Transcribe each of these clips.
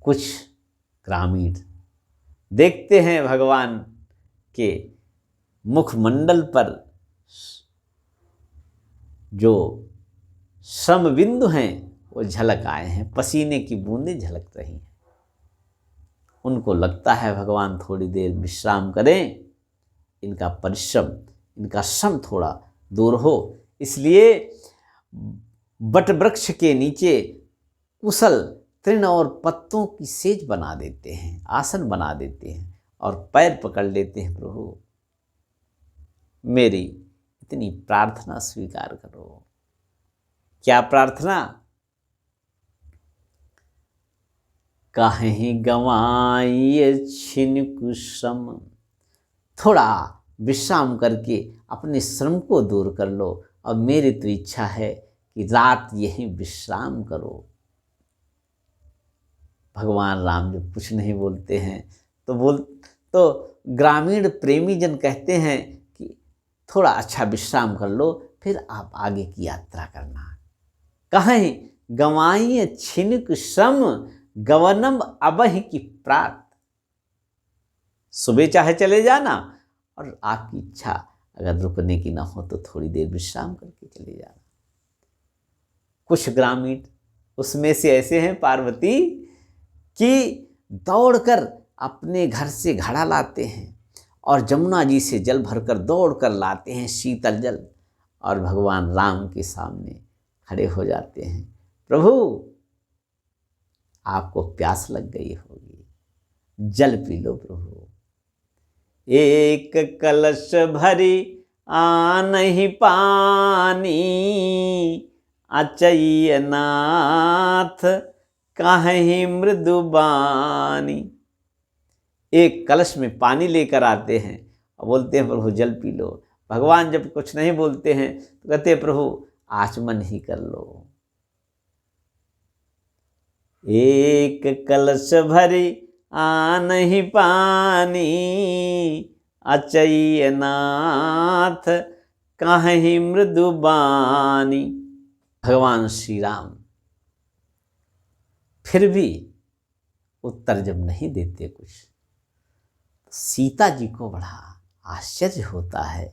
कुछ ग्रामीण देखते हैं भगवान के मुखमंडल पर जो श्रम बिंदु हैं वो झलक आए हैं, पसीने की बूंदें झलक रही हैं। उनको लगता है भगवान थोड़ी देर विश्राम करें, इनका परिश्रम, इनका श्रम थोड़ा दूर हो। इसलिए बट वृक्ष के नीचे कुशल तृण और पत्तों की सेज बना देते हैं, आसन बना देते हैं और पैर पकड़ लेते हैं, प्रभु मेरी इतनी प्रार्थना स्वीकार करो। क्या प्रार्थना? काहे गंवाइए छिन कुश्रम, थोड़ा विश्राम करके अपने श्रम को दूर कर लो। और मेरी तो इच्छा है कि रात यहीं विश्राम करो। भगवान राम जब कुछ नहीं बोलते हैं तो ग्रामीण प्रेमी जन कहते हैं कि थोड़ा अच्छा विश्राम कर लो, फिर आप आगे की यात्रा करना। कहीं गंवाइए छिनिक श्रम, गवनम अबहि की प्रात। सुबह चाहे चले जाना, और आपकी इच्छा अगर रुकने की ना हो तो थोड़ी देर विश्राम करके चले जाना। कुछ ग्रामीण उसमें से ऐसे हैं पार्वती कि दौड़कर अपने घर से घड़ा लाते हैं और जमुना जी से जल भरकर दौड़कर लाते हैं, शीतल जल, और भगवान राम के सामने खड़े हो जाते हैं। प्रभु आपको प्यास लग गई होगी, जल पी लो प्रभु। एक कलश भरी आनहि पानी, अचैय नाथ काहि मृदुबानी। एक कलश में पानी लेकर आते हैं और बोलते हैं प्रभु जल पी लो। भगवान जब कुछ नहीं बोलते हैं तो कहते हैं प्रभु आचमन ही कर लो। एक कलश भरी आनहि पानी, अचैय नाथ काहि मृदुबानी। भगवान श्री राम फिर भी उत्तर जब नहीं देते कुछ, तो सीता जी को बड़ा आश्चर्य होता है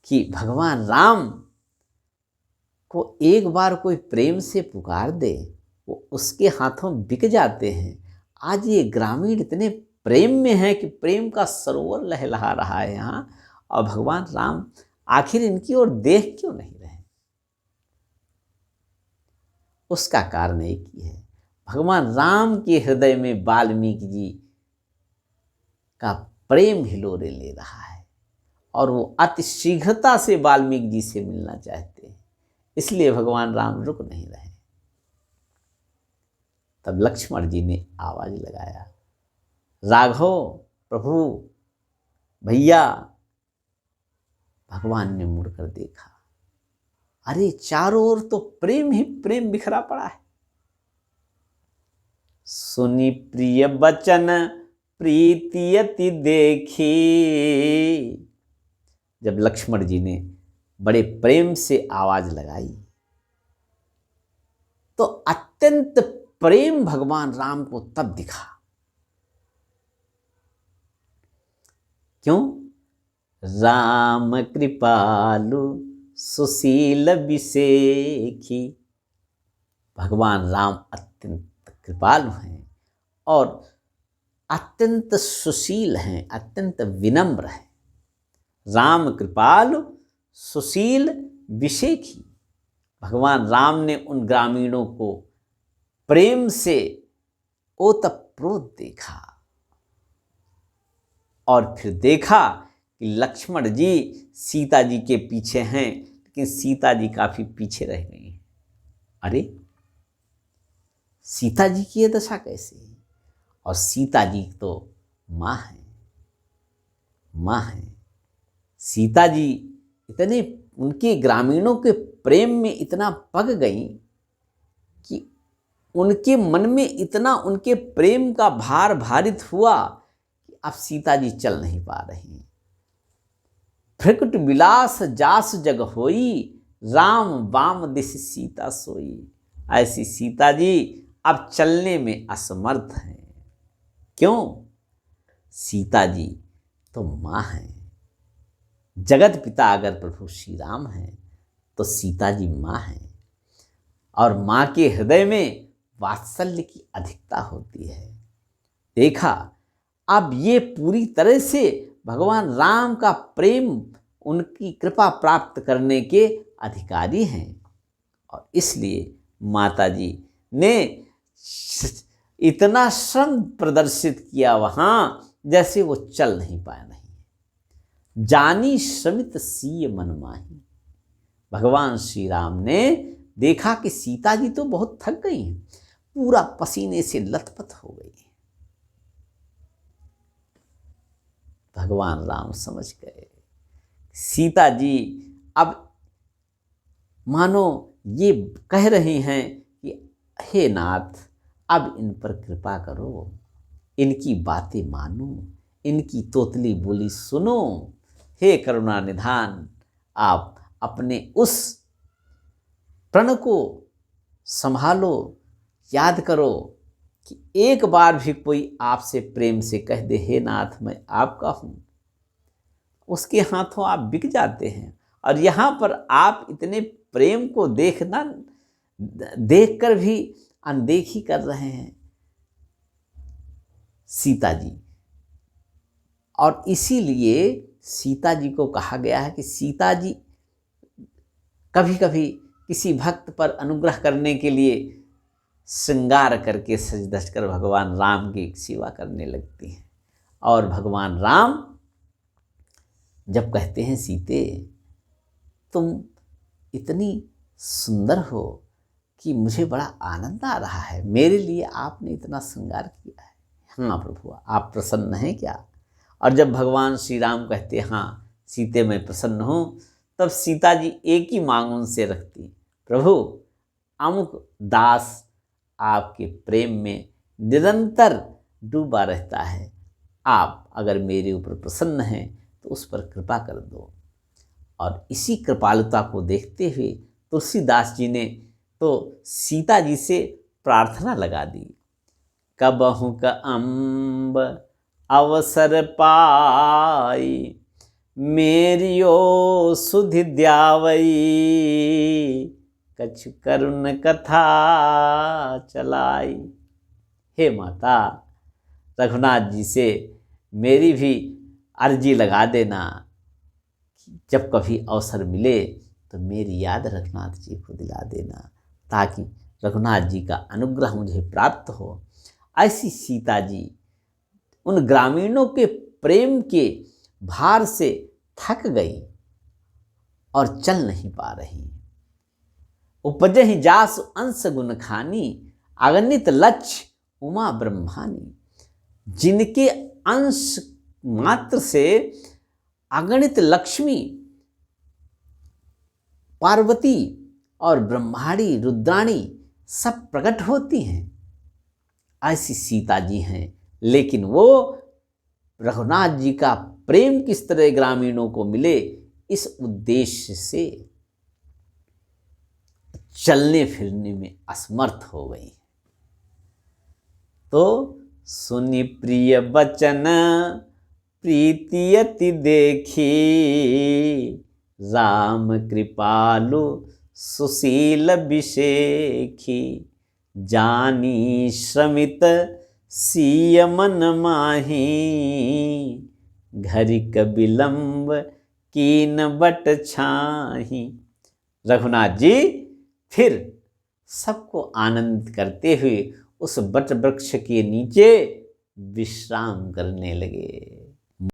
कि भगवान राम को एक बार कोई प्रेम से पुकार दे, वो उसके हाथों बिक जाते हैं। आज ये ग्रामीण इतने प्रेम में है कि प्रेम का सरोवर लहलहा रहा है यहाँ, और भगवान राम आखिर इनकी ओर देख क्यों नहीं रहे? उसका कारण एक ही है, भगवान राम के हृदय में वाल्मीकि जी का प्रेम हिलोरे ले रहा है और वो अति शीघ्रता से वाल्मीकि जी से मिलना चाहते हैं। इसलिए भगवान राम रुक नहीं रहे। तब लक्ष्मण जी ने आवाज लगाया, राघव प्रभु भैया। भगवान ने मुड़कर देखा, अरे चारों ओर तो प्रेम ही प्रेम बिखरा पड़ा है। सुनी प्रिय बचन प्रीतियति देखी। जब लक्ष्मण जी ने बड़े प्रेम से आवाज लगाई तो अत्यंत प्रेम भगवान राम को तब दिखा। क्यों? राम कृपालु सुशील विसेखी। भगवान राम अत्यंत कृपालु हैं और अत्यंत सुशील हैं, अत्यंत विनम्र हैं। राम कृपालु सुशील विसेखी। भगवान राम ने उन ग्रामीणों को प्रेम से ओतप्रोत देखा और फिर देखा कि लक्ष्मण जी सीता जी के पीछे हैं, लेकिन सीता जी काफी पीछे रह गई हैं। अरे सीता जी की ये दशा कैसे? और सीता जी तो माँ है, माँ है। सीता जी इतने उनके ग्रामीणों के प्रेम में इतना पग गई कि उनके मन में इतना उनके प्रेम का भार भारित हुआ कि अब सीता जी चल नहीं पा रही। भृकुट विलास जास जग होई, राम वाम दिस सीता सोई। ऐसी सीता जी अब चलने में असमर्थ हैं। क्यों? सीता जी तो माँ हैं। जगत पिता अगर प्रभु श्री राम हैं तो सीता जी माँ हैं, और माँ के हृदय में वात्सल्य की अधिकता होती है। देखा, अब ये पूरी तरह से भगवान राम का प्रेम, उनकी कृपा प्राप्त करने के अधिकारी हैं, और इसलिए माता जी ने इतना श्रम प्रदर्शित किया वहाँ, जैसे वो चल नहीं पाए नहीं। जानी श्रमित सीय मन माही। भगवान श्री राम ने देखा कि सीता जी तो बहुत थक गई हैं, पूरा पसीने से लथपथ हो गई। भगवान राम समझ गए सीता जी अब मानो ये कह रही हैं कि हे नाथ, अब इन पर कृपा करो, इनकी बातें मानो, इनकी तोतली बोली सुनो। हे करुणा निधान, आप अपने उस प्रण को संभालो, याद करो कि एक बार भी कोई आपसे प्रेम से कह दे हे नाथ मैं आपका हूँ, उसके हाथों आप बिक जाते हैं। और यहाँ पर आप इतने प्रेम को देखकर भी अनदेखी कर रहे हैं सीता जी। और इसीलिए सीता जी को कहा गया है कि सीता जी कभी कभी किसी भक्त पर अनुग्रह करने के लिए श्रृंगार करके सज धज कर भगवान राम की सेवा करने लगती हैं। और भगवान राम जब कहते हैं सीते तुम इतनी सुंदर हो कि मुझे बड़ा आनंद आ रहा है, मेरे लिए आपने इतना श्रृंगार किया है। हाँ प्रभु, आप प्रसन्न हैं क्या? और जब भगवान श्री राम कहते हाँ सीते मैं प्रसन्न हूँ, तब सीता जी एक ही मांग उनसे रखती, प्रभु अमुक दास आपके प्रेम में निरंतर डूबा रहता है, आप अगर मेरे ऊपर प्रसन्न हैं तो उस पर कृपा कर दो। और इसी कृपालुता को देखते हुए तुलसीदास जी ने तो सीता जी से प्रार्थना लगा दी, कबहु का अम्ब अवसर पाई, मेरियो सुधि द्यावई, कछु करुण कथा चलाई। हे माता, रघुनाथ जी से मेरी भी अर्जी लगा देना, जब कभी अवसर मिले तो मेरी याद रघुनाथ जी को दिला देना, ताकि रघुनाथ जी का अनुग्रह मुझे प्राप्त हो। ऐसी सीता जी उन ग्रामीणों के प्रेम के भार से थक गई और चल नहीं पा रही। उपजहि जासु अंश गुण खानी, अगणित लक्ष्य उमा ब्रह्मानी। जिनके अंश मात्र से अगणित लक्ष्मी पार्वती और ब्रह्माणी रुद्राणी सब प्रकट होती हैं, ऐसी सीता जी हैं। लेकिन वो रघुनाथ जी का प्रेम किस तरह ग्रामीणों को मिले, इस उद्देश्य से चलने फिरने में असमर्थ हो गई। तो सुनि प्रिय बचन प्रीति अति देखी, राम कृपालु सुशील विशेखी, जानी श्रमित सीय मन माही, घरिक विलंब कीन बट छाही। रघुनाथ जी फिर सबको आनंदित करते हुए उस बट वृक्ष के नीचे विश्राम करने लगे।